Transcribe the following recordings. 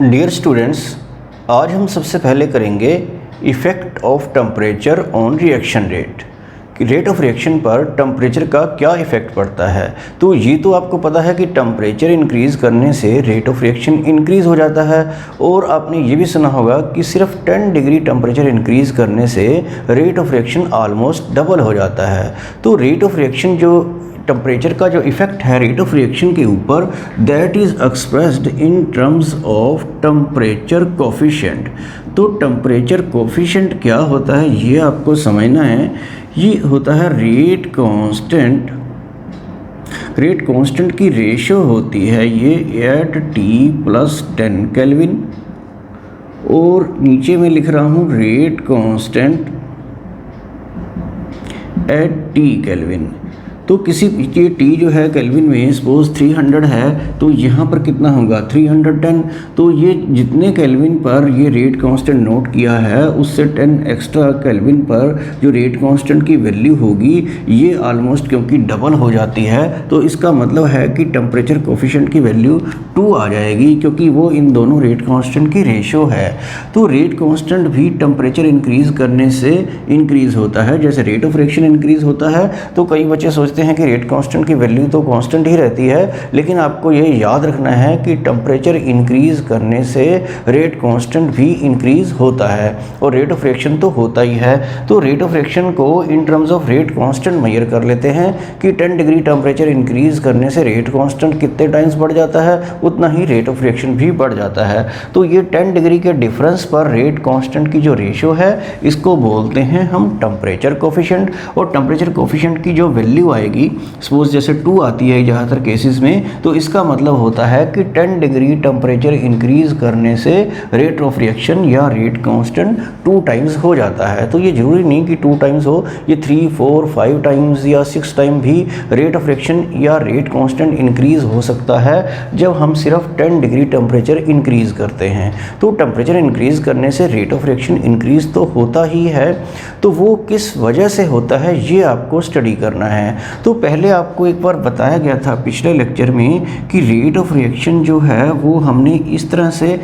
Dear students, आज हम सबसे पहले करेंगे effect of temperature on reaction rate कि रेट ऑफ रिएक्शन पर टेम्परेचर का क्या इफ़ेक्ट पड़ता है। तो ये तो आपको पता है कि टेम्परेचर इंक्रीज़ करने से रेट ऑफ रिएक्शन इंक्रीज़ हो जाता है, और आपने ये भी सुना होगा कि सिर्फ 10 डिग्री टेम्परेचर इंक्रीज़ करने से rate of reaction almost double हो जाता है। तो रेट ऑफ रिएक्शन जो टेम्परेचर का जो इफ़ेक्ट है रेट ऑफ रिएक्शन के ऊपर, that is expressed in terms of temperature coefficient. तो टेम्परेचर कोफिशिएंट क्या होता है ये आपको समझना है। ये होता है रेट कांस्टेंट। रेट कांस्टेंट की रेशो होती है ये एट T+10 केल्विन, और नीचे मैं लिख रहा हूँ rate constant eight T kelvin. तो किसी ये T जो है केल्विन में सपोज 300 है, तो यहाँ पर कितना होगा 310। तो ये जितने केल्विन पर ये रेट कांस्टेंट नोट किया है उससे 10 एक्स्ट्रा केल्विन पर जो रेट कांस्टेंट की वैल्यू होगी ये ऑलमोस्ट क्योंकि डबल हो जाती है, तो इसका मतलब है कि टेम्परेचर कोफिशिएंट की वैल्यू 2 आ जाएगी, क्योंकि वो इन दोनों रेट कांस्टेंट की रेशो है। तो रेट कांस्टेंट भी टेम्परेचर इंक्रीज़ करने से इंक्रीज़ होता है। जैसे रेट ऑफ रिएक्शन इंक्रीज़ होता है तो कई बच्चे सोचते हैं कि रेट कांस्टेंट की वैल्यू तो कांस्टेंट ही रहती है, लेकिन आपको ये याद रखना है कि टेम्परेचर इंक्रीज़ करने से रेट कांस्टेंट भी इंक्रीज़ होता है, और रेट ऑफ रिएक्शन तो होता ही है। तो रेट ऑफ रिएक्शन को in terms of rate constant measure कर लेते हैं कि 10 डिग्री टेम्परेचर इंक्रीज़ करने से रेट कांस्टेंट कितने टाइम्स बढ़ जाता है, उतना ही रेट ऑफ रिएक्शन भी बढ़ जाता है। तो ये 10 डिग्री के डिफरेंस पर रेट कांस्टेंट की जो रेशो है इसको बोलते हैं हम टेम्परेचर कोफिशिएंट। और टेम्परेचर कोफिशिएंट की जो वैल्यू आएगी, सपोज जैसे 2 आती है ज़्यादातर केसेस में, तो इसका मतलब होता है कि 10 डिग्री टेम्परेचर इंक्रीज़ करने से रेट ऑफ रिएक्शन या रेट कांस्टेंट 2 टाइम्स हो जाता है। तो ये ज़रूरी नहीं कि 2 टाइम्स हो, ये 3, 4, 5 टाइम्स या 6 टाइम भी रेट ऑफ रिएक्शन या रेट कांस्टेंट इंक्रीज़ हो सकता है जब हम सिर्फ 10 डिग्री टेम्परेचर इंक्रीज़ करते हैं। तो टेम्परेचर इंक्रीज़ करने से रेट ऑफ रिएक्शन इंक्रीज़ तो होता ही है, तो वो किस वजह से होता है ये आपको स्टडी करना है। तो पहले आपको एक बार बताया गया था पिछले लेक्चर में कि रेट ऑफ रिएक्शन जो है वो हमने इस तरह से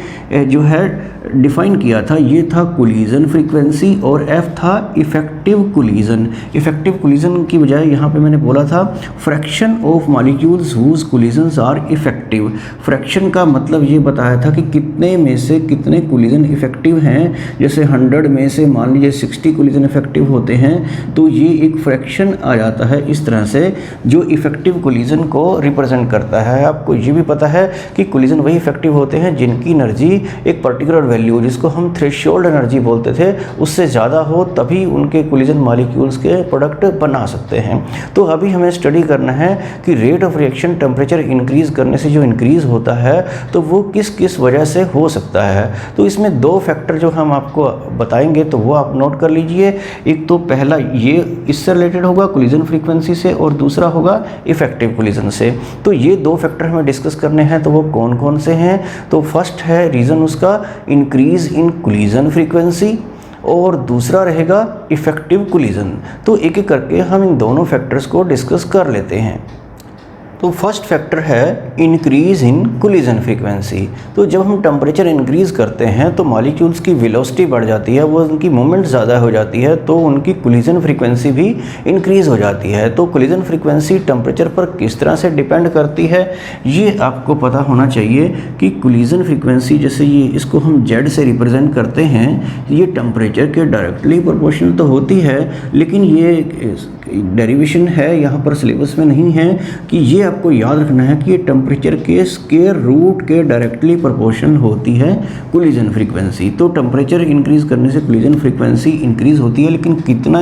जो है डिफाइन किया था। ये था कोलिजन फ्रीक्वेंसी और F था इफेक्टिव कोलिजन। इफेक्टिव कोलिजन की बजाय यहाँ पे मैंने बोला था fraction of molecules whose collisions are effective. Fraction का मतलब ये बताया था कि कितने में से कितने कोलिजन इफेक्टिव हैं। जैसे 100 में से मान लीजिए 60 कोलिजन इफेक्टिव होते हैं, तो ये एक फ्रैक्शन आ जाता है इस तरह से जो इफेक्टिव कोलिजन को रिप्रेजेंट करता है। आपको ये भी पता है कि कोलिजन वही इफेक्टिव होते हैं जिनकी एनर्जी एक पर्टिकुलर वैल्यू, जिसको हम थ्रेशोल्ड एनर्जी बोलते थे, उससे ज़्यादा हो तभी उनके कोलिजन मॉलिक्यूल्स के प्रोडक्ट बना सकते हैं। तो अभी हमें स्टडी करना है कि rate of reaction temperature increase करने से जो इंक्रीज़ होता है तो वो किस किस वजह से हो सकता है। तो इसमें 2 फैक्टर जो हम आपको बताएंगे तो वो आप नोट कर लीजिए। एक तो पहला ये इससे रिलेटेड होगा कोलिजन फ्रीक्वेंसी से, और दूसरा होगा इफेक्टिव कोलिजन से। तो ये 2 फैक्टर हमें डिस्कस करने हैं, तो वो कौन कौन से हैं। तो फर्स्ट है रीज़न उसका इंक्रीज़ इन कोलिजन फ्रीक्वेंसी, और दूसरा रहेगा इफेक्टिव कोलिजन। तो एक एक करके हम इन दोनों फैक्टर्स को डिस्कस कर लेते हैं। तो फर्स्ट फैक्टर है इंक्रीज़ इन कोलिजन फ्रीक्वेंसी। तो जब हम टेम्परेचर इंक्रीज़ करते हैं तो मॉलिक्यूल्स की वेलोसिटी बढ़ जाती है, वो उनकी मूवमेंट ज़्यादा हो जाती है, तो उनकी कोलिजन फ्रीक्वेंसी भी इंक्रीज़ हो जाती है। तो कोलिजन फ्रीक्वेंसी टेम्परेचर पर किस तरह से डिपेंड करती है ये आपको पता होना चाहिए कि कोलिजन फ्रीक्वेंसी, जैसे ये इसको हम Z से रिप्रेजेंट करते हैं, ये टेम्परेचर के डायरेक्टली प्रोपोर्शनल तो होती है, लेकिन ये डेरिवेशन है यहाँ पर सिलेबस में नहीं है कि ये आपको याद रखना है कि ये टेम्परेचर के स्क्वायर रूट के डायरेक्टली प्रोपोर्शनल होती है कोलिजन फ्रीक्वेंसी। तो टेम्परेचर इंक्रीज़ करने से कोलिजन फ्रीक्वेंसी इंक्रीज़ होती है, लेकिन कितना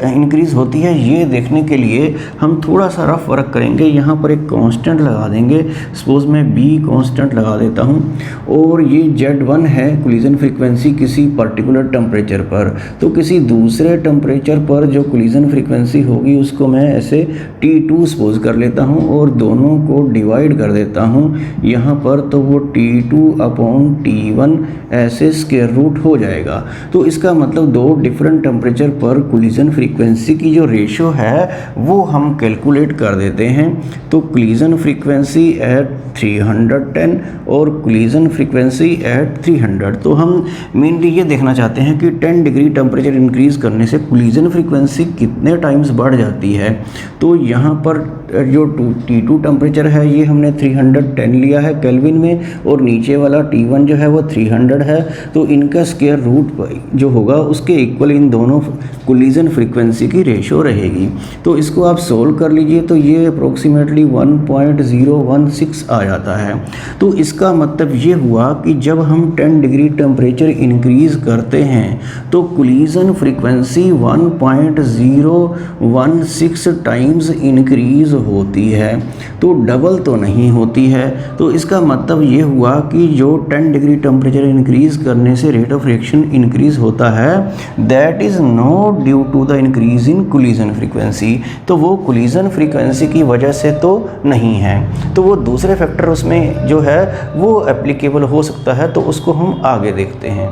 इंक्रीज़ होती है ये देखने के लिए हम थोड़ा सा रफ वर्क करेंगे। यहाँ पर एक कांस्टेंट लगा देंगे, सपोज मैं B कांस्टेंट लगा देता हूँ, और ये Z1 है कोलिजन फ्रीक्वेंसी किसी पर्टिकुलर टेम्परेचर पर। तो किसी दूसरे टेम्परेचर पर जो कोलिजन फ्रीक्वेंसी होगी उसको मैं ऐसे T2 सपोज कर लेता हूँ और दोनों को डिवाइड कर देता हूँ यहाँ पर, तो वो T2/T1 ऐसे स्क्वायर रूट हो जाएगा। तो इसका मतलब 2 डिफरेंट टेम्परेचर पर कोलिजन फ्रीक्वेंसी की जो रेशो है वो हम कैलकुलेट कर देते हैं। तो कोलिजन फ्रीक्वेंसी एट 310 और कोलिजन फ्रीक्वेंसी एट 300। तो हम मेनली ये देखना चाहते हैं कि 10 डिग्री टेम्परेचर इंक्रीज़ करने से कोलिजन फ्रीक्वेंसी कितने टाइम्स बढ़ जाती है। तो यहाँ पर जो T2 टेम्परेचर है ये हमने 310 लिया है केल्विन में, और नीचे वाला T1 जो है वो 300 है। तो इनका स्क्वायर रूट जो होगा उसके इक्वल इन दोनों कोलिजन फ्रीक्वेंसी की रेशो रहेगी। तो इसको आप सोल्व कर लीजिए तो ये अप्रोक्सीमेटली 1.016 आ जाता है। तो इसका मतलब ये हुआ कि जब हम 10 डिग्री टेम्परेचर इंक्रीज़ करते हैं तो कोलिजन फ्रीक्वेंसी 1.016 टाइम्स इंक्रीज़ होती है। तो डबल तो नहीं होती है। तो इसका मतलब ये हुआ कि जो 10 डिग्री टेम्परेचर इंक्रीज़ करने से रेट ऑफ रिएक्शन इंक्रीज़ होता है, that is not due to the increase in collision frequency. तो वो कोलिजन फ्रीक्वेंसी की वजह से तो नहीं है, तो वो दूसरे फैक्टर उसमें जो है वो एप्लीकेबल हो सकता है। तो उसको हम आगे देखते हैं।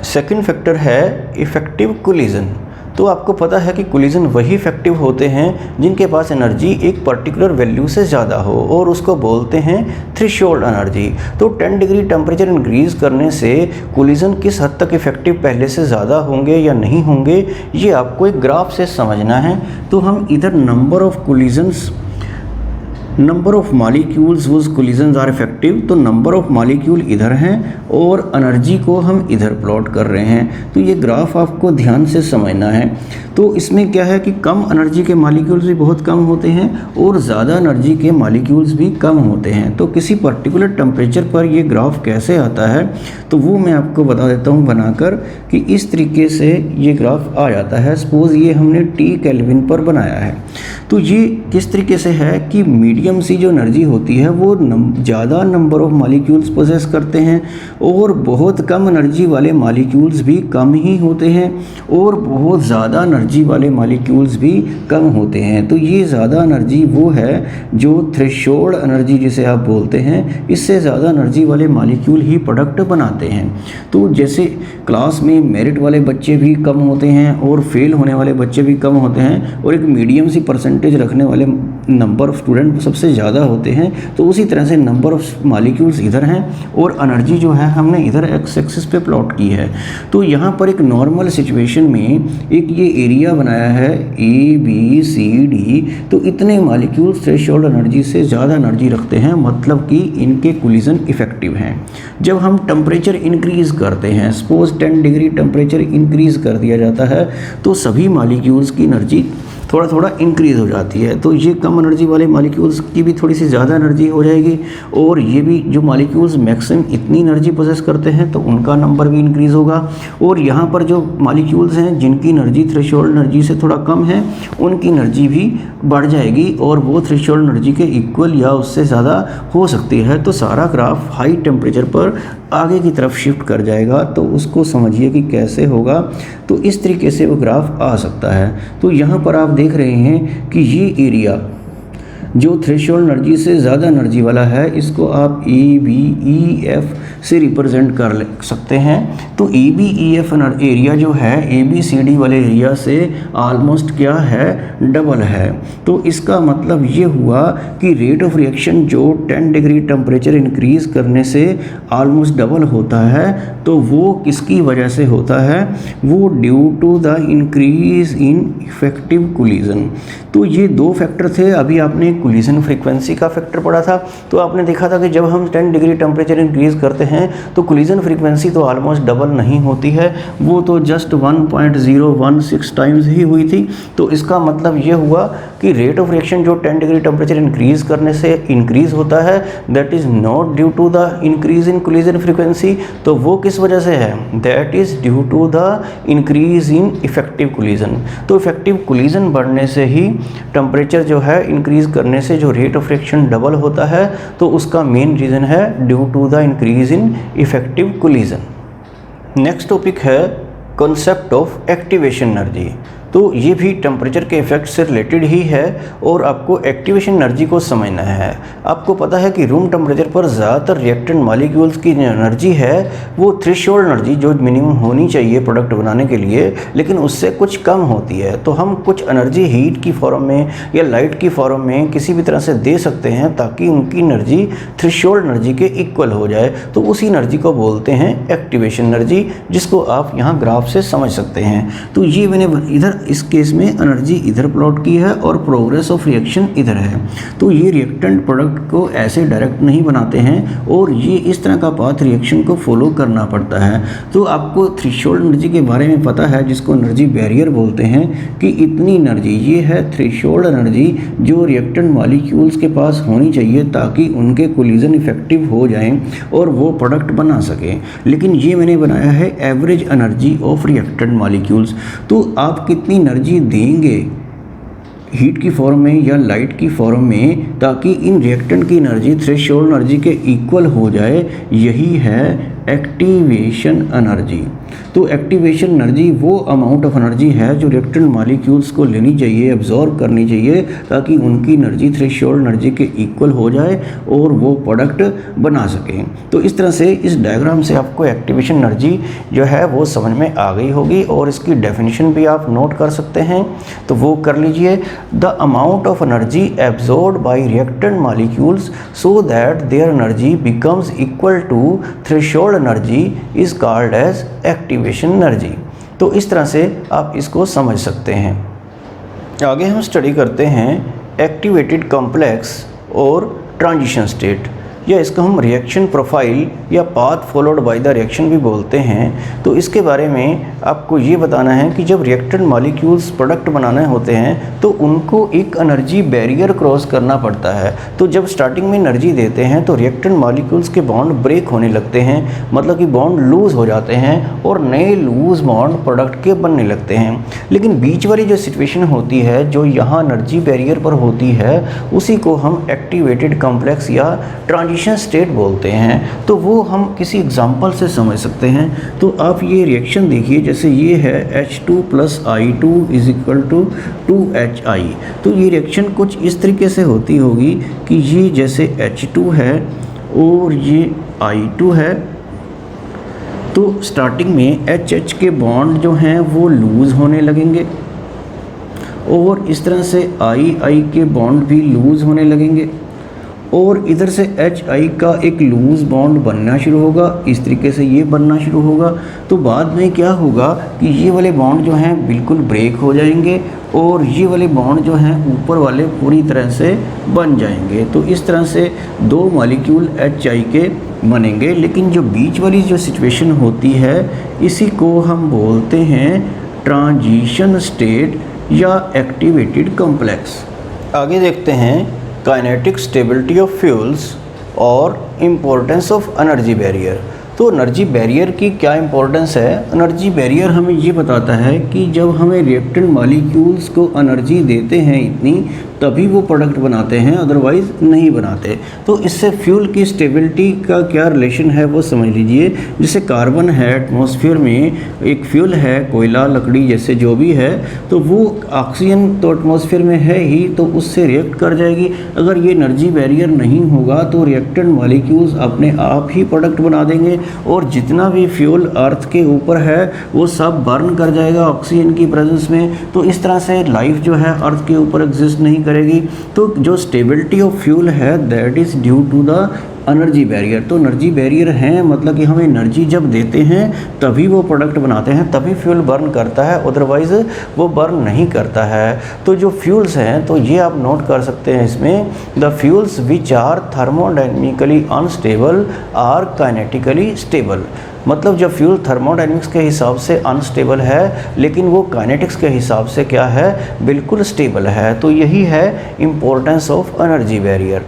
सेकंड फैक्टर है इफ़ेक्टिव कोलिजन। तो आपको पता है कि कोलिजन वही इफेक्टिव होते हैं जिनके पास एनर्जी एक पर्टिकुलर वैल्यू से ज़्यादा हो, और उसको बोलते हैं थ्रेशोल्ड एनर्जी। तो 10 डिग्री टेम्परेचर इंक्रीज़ करने से कोलिजन किस हद तक इफेक्टिव पहले से ज़्यादा होंगे या नहीं होंगे, ये आपको एक ग्राफ से समझना है। तो हम इधर number of molecules whose collisions are effective, तो नंबर ऑफ मॉलिक्यूल इधर हैं और एनर्जी को हम इधर प्लॉट कर रहे हैं। तो ये ग्राफ आपको ध्यान से समझना है। तो इसमें क्या है कि कम एनर्जी के मॉलिक्यूल्स भी बहुत कम होते हैं और ज़्यादा एनर्जी के मॉलिक्यूल्स भी कम होते हैं। तो किसी पर्टिकुलर टेम्परेचर पर ये ग्राफ कैसे आता है तो वो मैं आपको बता देता हूँ बनाकर, कि इस तरीके से ये ग्राफ आ जाता है। सपोज़ ये हमने T केल्विन पर बनाया है। तो ये किस तरीके से है कि मीडियम सी जो एनर्जी होती है वो ज़्यादा नंबर ऑफ मॉलिक्यूल्स पोजेस करते हैं, और बहुत कम एनर्जी वाले मॉलिक्यूल्स भी कम ही होते हैं, और बहुत ज़्यादा एनर्जी वाले मॉलिक्यूल्स भी कम होते हैं। तो ये ज़्यादा एनर्जी वो है जो थ्रेशोल्ड एनर्जी जिसे आप बोलते हैं, इससे ज़्यादा एनर्जी वाले मॉलिक्यूल ही प्रोडक्ट बनाते हैं। तो जैसे क्लास में मेरिट वाले बच्चे भी कम होते हैं और फेल होने वाले बच्चे भी कम होते हैं, और एक मीडियम सी परसेंटेज रखने वाले नंबर ऑफ़ स्टूडेंट सबसे ज़्यादा होते हैं, तो उसी तरह से नंबर ऑफ़ मॉलिक्यूल्स इधर हैं और एनर्जी जो है हमने इधर एक्स एक्सिस पे प्लॉट की है। तो यहाँ पर एक नॉर्मल सिचुएशन में एक ये एरिया बनाया है ABCD, तो इतने मॉलिक्यूल्स थ्रेशोल्ड एनर्जी से ज़्यादा एनर्जी रखते हैं, मतलब कि इनके कोलिजन इफेक्टिव हैं। जब हम टेम्परेचर इंक्रीज़ करते हैं, सपोज 10 डिग्री टेम्परेचर इंक्रीज़ कर दिया जाता है, तो सभी मॉलिक्यूल्स की एनर्जी थोड़ा थोड़ा इंक्रीज़ हो जाती है। तो ये कम एनर्जी वाले मॉलिक्यूल्स की भी थोड़ी सी ज़्यादा एनर्जी हो जाएगी, और ये भी जो मॉलिक्यूल्स मैक्सिमम इतनी एनर्जी पोजेस करते हैं तो उनका नंबर भी इंक्रीज़ होगा। और यहाँ पर जो मॉलिक्यूल्स हैं जिनकी एनर्जी थ्रेशोल्ड एनर्जी से थोड़ा कम है, उनकी एनर्जी भी बढ़ जाएगी और वो थ्रेशोल्ड एनर्जी के इक्वल या उससे ज़्यादा हो सकती है। तो सारा ग्राफ हाई टेम्परेचर पर आगे की तरफ शिफ्ट कर जाएगा। तो उसको समझिए कि कैसे होगा। तो इस तरीके से वो ग्राफ आ सकता है। तो यहाँ पर आप देख रहे हैं कि ये एरिया जो थ्रेशोल्ड एनर्जी से ज़्यादा एनर्जी वाला है, इसको आप ABEF से रिप्रेजेंट कर सकते हैं। तो ABEF एरिया जो है ABCD वाले एरिया से ऑलमोस्ट क्या है, डबल है। तो इसका मतलब ये हुआ कि रेट ऑफ रिएक्शन जो 10 डिग्री टेम्परेचर इंक्रीज़ करने से ऑलमोस्ट डबल होता है, तो वो किसकी वजह से होता है, वो due to the increase in effective collision. तो ये दो फैक्टर थे। अभी आपने कोलिजन फ्रीक्वेंसी का फैक्टर पढ़ा था, तो आपने देखा था कि जब हम 10 डिग्री टेम्परेचर इंक्रीज़ करते हैं तो कोलिजन फ्रीक्वेंसी तो ऑलमोस्ट डबल नहीं होती है, वो तो जस्ट 1.016 टाइम्स ही हुई थी। तो इसका मतलब ये हुआ कि रेट ऑफ रिएक्शन जो 10 डिग्री टेम्परेचर इंक्रीज़ करने से इंक्रीज़ होता है, that is not due to the increase in collision frequency. तो वो किस वजह से है, that is due to the increase in effective collision. तो इफेक्टिव कोलिजन बढ़ने से ही टेम्परेचर जो है इंक्रीज़ करने से जो रेट ऑफ रिएक्शन डबल होता है, तो उसका मेन रीज़न है due to the increase in effective collision. Next topic है कॉन्सेप्ट ऑफ एक्टिवेशन एनर्जी। तो ये भी टेम्परेचर के इफेक्ट से रिलेटेड ही है और आपको एक्टिवेशन एनर्जी को समझना है। आपको पता है कि रूम टेम्परेचर पर ज़्यादातर रिएक्टेंट मॉलिक्यूल्स की एनर्जी है वो थ्रेशोल्ड एनर्जी जो मिनिमम होनी चाहिए प्रोडक्ट बनाने के लिए, लेकिन उससे कुछ कम होती है। तो हम कुछ एनर्जी हीट की फॉर्म में या लाइट की फॉर्म में किसी भी तरह से दे सकते हैं ताकि उनकी एनर्जी थ्रेशोल्ड एनर्जी के इक्वल हो जाए। तो उसी एनर्जी को बोलते हैं एक्टिवेशन एनर्जी, जिसको आप यहाँ ग्राफ से समझ सकते हैं। तो ये मैंने इधर इस केस में एनर्जी इधर प्लॉट की है और प्रोग्रेस ऑफ रिएक्शन इधर है। तो ये रिएक्टेंट प्रोडक्ट को ऐसे डायरेक्ट नहीं बनाते हैं और ये इस तरह का पाथ रिएक्शन को फॉलो करना पड़ता है। तो आपको थ्रेशोल्ड एनर्जी के बारे में पता है, जिसको एनर्जी बैरियर बोलते हैं, कि इतनी एनर्जी ये है थ्रेशोल्ड एनर्जी जो रिएक्टेंट मॉलिक्यूल्स के पास होनी चाहिए ताकि उनके कोलिजन इफेक्टिव हो जाएं और वो प्रोडक्ट बना सकें। लेकिन ये मैंने बनाया है average energy of reactant molecules. तो आप कितनी एनर्जी देंगे हीट की फॉर्म में या लाइट की फॉर्म में ताकि इन रिएक्टेंट की एनर्जी थ्रेशोल्ड एनर्जी के इक्वल हो जाए, यही है एक्टिवेशन एनर्जी। तो एक्टिवेशन एनर्जी वो अमाउंट ऑफ एनर्जी है जो रिएक्टेंट मॉलिक्यूल्स को लेनी चाहिए, एब्जॉर्ब करनी चाहिए ताकि उनकी एनर्जी थ्रेशोल्ड एनर्जी के इक्वल हो जाए और वो प्रोडक्ट बना सकें। तो इस तरह से इस डायग्राम से आपको एक्टिवेशन एनर्जी जो है वो समझ में आ गई होगी और इसकी डेफिनेशन भी आप नोट कर सकते हैं, तो वो कर लीजिए। The amount of energy absorbed by reactant molecules so that their energy becomes equal to threshold energy is called as activation energy. तो इस तरह से आप इसको समझ सकते हैं। आगे हम स्टडी करते हैं एक्टिवेटेड कॉम्प्लेक्स और ट्रांजिशन स्टेट, या इसको हम रिएक्शन प्रोफाइल या path followed by the reaction भी बोलते हैं। तो इसके बारे में आपको ये बताना है कि जब रिएक्टेंट मॉलिक्यूल्स प्रोडक्ट बनाने होते हैं तो उनको एक एनर्जी बैरियर क्रॉस करना पड़ता है। तो जब स्टार्टिंग में एनर्जी देते हैं तो रिएक्टेंट मॉलिक्यूल्स के बॉन्ड ब्रेक होने लगते हैं, मतलब कि बॉन्ड लूज़ हो जाते हैं और नए लूज़ बॉन्ड प्रोडक्ट के बनने लगते हैं। लेकिन बीच वाली जो सिचुएशन होती है जो यहाँ एनर्जी बैरियर पर होती है उसी को हम एक्टिवेटेड कॉम्प्लेक्स या ट्रांजिशन स्टेट बोलते हैं। तो वो हम किसी एग्जांपल से समझ सकते हैं। तो आप ये रिएक्शन देखिए, जैसे ये है H2 + I2 = 2HI। तो ये रिएक्शन कुछ इस तरीके से होती होगी कि ये जैसे H2 है और ये I2 है, तो स्टार्टिंग में HH के बॉन्ड जो हैं वो लूज़ होने लगेंगे और इस तरह से I के बॉन्ड भी लूज़ होने लगेंगे और इधर से HI का एक लूज़ बॉन्ड बनना शुरू होगा। इस तरीके से ये बनना शुरू होगा। तो बाद में क्या होगा कि ये वाले बॉन्ड जो हैं बिल्कुल ब्रेक हो जाएंगे और ये वाले बॉन्ड जो हैं ऊपर वाले पूरी तरह से बन जाएंगे। तो इस तरह से दो मॉलिक्यूल HI के बनेंगे। लेकिन जो बीच वाली जो सिचुएशन होती है इसी को हम बोलते हैं ट्रांजिशन स्टेट या एक्टिवेटेड कॉम्प्लेक्स। आगे देखते हैं काइनेटिक स्टेबिलिटी ऑफ फ्यूल्स और इम्पोर्टेंस ऑफ एनर्जी बैरियर। तो एनर्जी बैरियर की क्या इंपॉर्टेंस है? एनर्जी बैरियर हमें ये बताता है कि जब हमें रिएक्टेंट मॉलिक्यूल्स को एनर्जी देते हैं इतनी, तभी वो प्रोडक्ट बनाते हैं, अदरवाइज़ नहीं बनाते। तो इससे फ्यूल की स्टेबिलिटी का क्या रिलेशन है वो समझ लीजिए। जैसे कार्बन है एटमॉस्फेयर में, एक फ्यूल है, कोयला, लकड़ी जैसे जो भी है, तो वो ऑक्सीजन तो एटमॉस्फेयर में है ही, तो उससे रिएक्ट कर जाएगी। अगर ये एनर्जी बैरियर नहीं होगा तो रिएक्टेंट मॉलिक्यूल्स अपने आप ही प्रोडक्ट बना देंगे और जितना भी फ्यूल अर्थ के ऊपर है वो सब बर्न कर जाएगा ऑक्सीजन की प्रेजेंस में। तो इस तरह से लाइफ जो है अर्थ के ऊपर एग्जिस्ट नहीं करेगी। तो जो स्टेबिलिटी ऑफ फ्यूल है that is due to the energy barrier. तो एनर्जी बैरियर हैं मतलब कि हमें एनर्जी जब देते हैं तभी वो प्रोडक्ट बनाते हैं, तभी फ्यूल बर्न करता है, अदरवाइज़ वो बर्न नहीं करता है। तो जो फ्यूल्स हैं तो ये आप नोट कर सकते हैं इसमें, the fuels which are thermodynamically unstable are kinetically stable. मतलब जब फ्यूल थर्मोडाइनमिक्स के हिसाब से अनस्टेबल है लेकिन वो काइनेटिक्स के हिसाब से क्या है, बिल्कुल स्टेबल है। तो यही है इम्पोर्टेंस ऑफ एनर्जी बैरियर।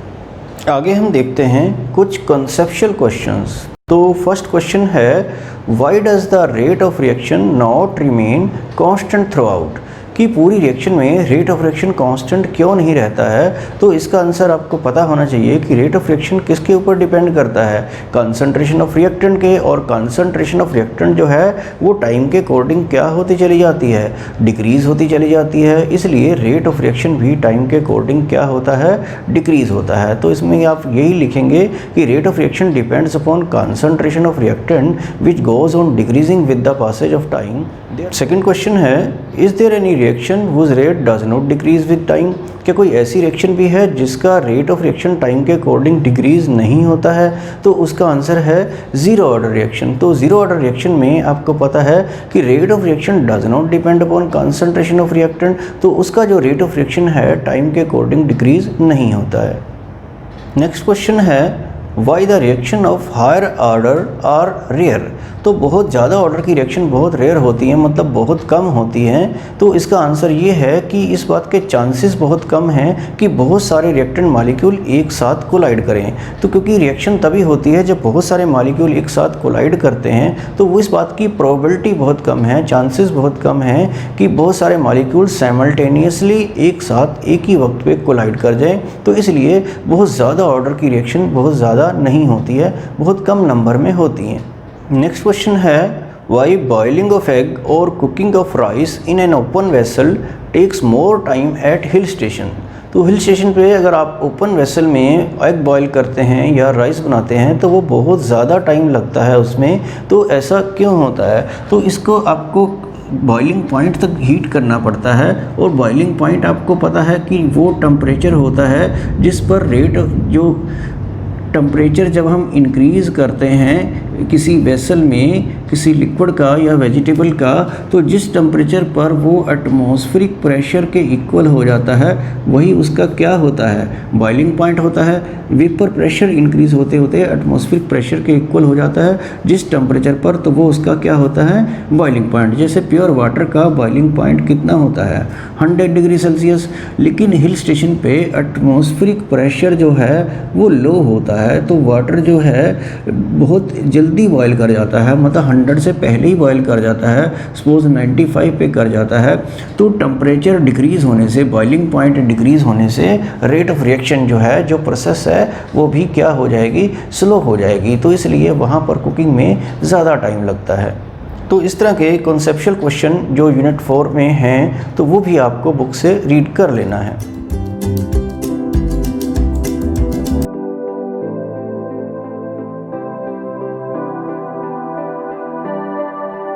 आगे हम देखते हैं कुछ कॉन्सेप्चुअल क्वेश्चंस। तो फर्स्ट क्वेश्चन है, why does the rate of reaction not remain constant through out. कि पूरी रिएक्शन में रेट ऑफ रिएक्शन कांस्टेंट क्यों नहीं रहता है, तो इसका आंसर आपको पता होना चाहिए कि रेट ऑफ रिएक्शन किसके ऊपर डिपेंड करता है, कंसंट्रेशन ऑफ रिएक्टेंट के। और कंसंट्रेशन ऑफ रिएक्टेंट जो है वो टाइम के अकॉर्डिंग क्या होती चली जाती है, डिक्रीज होती चली जाती है। इसलिए रेट ऑफ रिएक्शन भी टाइम के अकॉर्डिंग क्या होता है, डिक्रीज होता है। तो इसमें आप यही लिखेंगे कि rate of reaction depends upon concentration of reactant which goes on decreasing with the passage of time. Second question है, is there any reaction whose rate does not decrease with time? क्या कोई ऐसी रिएक्शन भी है जिसका rate of reaction time के according decrease नहीं होता है? तो उसका आंसर है जीरो ऑर्डर रिएक्शन। तो जीरो ऑर्डर रिएक्शन में आपको पता है कि rate of reaction does not depend upon concentration of reactant, तो उसका जो रेट ऑफ रिएक्शन है टाइम के अकॉर्डिंग डिक्रीज नहीं होता है। नेक्स्ट क्वेश्चन है, why the reaction of higher order are rare? तो बहुत ज़्यादा ऑर्डर की रिएक्शन बहुत रेयर होती है, मतलब बहुत कम होती हैं। तो इसका आंसर ये है कि इस बात के चांसेस बहुत कम हैं कि बहुत सारे रिएक्टेंट मॉलिक्यूल एक साथ कोलाइड करें। तो क्योंकि रिएक्शन तभी होती है जब बहुत सारे मॉलिक्यूल एक साथ कोलाइड करते हैं, तो वो इस बात की प्रोबेबिलिटी बहुत कम है, चांसेस बहुत कम हैं कि बहुत सारे मॉलिक्यूल साइमल्टेनियसली एक साथ एक ही वक्त पे कोलाइड कर जाएं। तो इसलिए बहुत ज़्यादा ऑर्डर की रिएक्शन बहुत ज़्यादा नहीं होती है, बहुत कम नंबर में होती हैं। नेक्स्ट क्वेश्चन है, वाई बॉइलिंग ऑफ एग और cooking of rice in an open vessel takes more time at hill station? तो हिल स्टेशन पे अगर आप ओपन वेसल में एग बॉयल करते हैं या राइस बनाते हैं तो वो बहुत ज़्यादा टाइम लगता है उसमें। तो ऐसा क्यों होता है? तो इसको आपको बॉइलिंग पॉइंट तक हीट करना पड़ता है, और बॉइलिंग पॉइंट आपको पता है कि वो टेम्परेचर होता है जिस पर रेट जो टेम्परेचर जब हम इंक्रीज़ करते हैं किसी वेसल में किसी लिक्विड का या वेजिटेबल का, तो जिस टेम्परेचर पर वो एटमॉस्फेरिक प्रेशर के इक्वल हो जाता है वही उसका क्या होता है, बॉइलिंग पॉइंट होता है। वेपर प्रेशर इंक्रीज़ होते होते एटमॉस्फेरिक प्रेशर के इक्वल हो जाता है जिस टेम्परेचर पर, तो वो उसका क्या होता है, बॉइलिंग पॉइंट। जैसे प्योर वाटर का बॉइलिंग पॉइंट कितना होता है, 100 डिग्री सेल्सियस। लेकिन हिल स्टेशन पे एटमॉस्फेरिक प्रेशर जो है वो लो होता है, तो वाटर जो है बहुत जल्दी बॉयल कर जाता है, मतलब 100 से पहले ही बॉयल कर जाता है, सपोज 95 पे कर जाता है। तो टेम्परेचर डिक्रीज़ होने से, बॉइलिंग पॉइंट डिक्रीज़ होने से रेट ऑफ रिएक्शन जो है, जो प्रोसेस है वो भी क्या हो जाएगी, स्लो हो जाएगी। तो इसलिए वहाँ पर कुकिंग में ज़्यादा टाइम लगता है। तो इस तरह के कॉन्सेप्चुअल क्वेश्चन जो यूनिट 4 में हैं तो वो भी आपको बुक से रीड कर लेना है।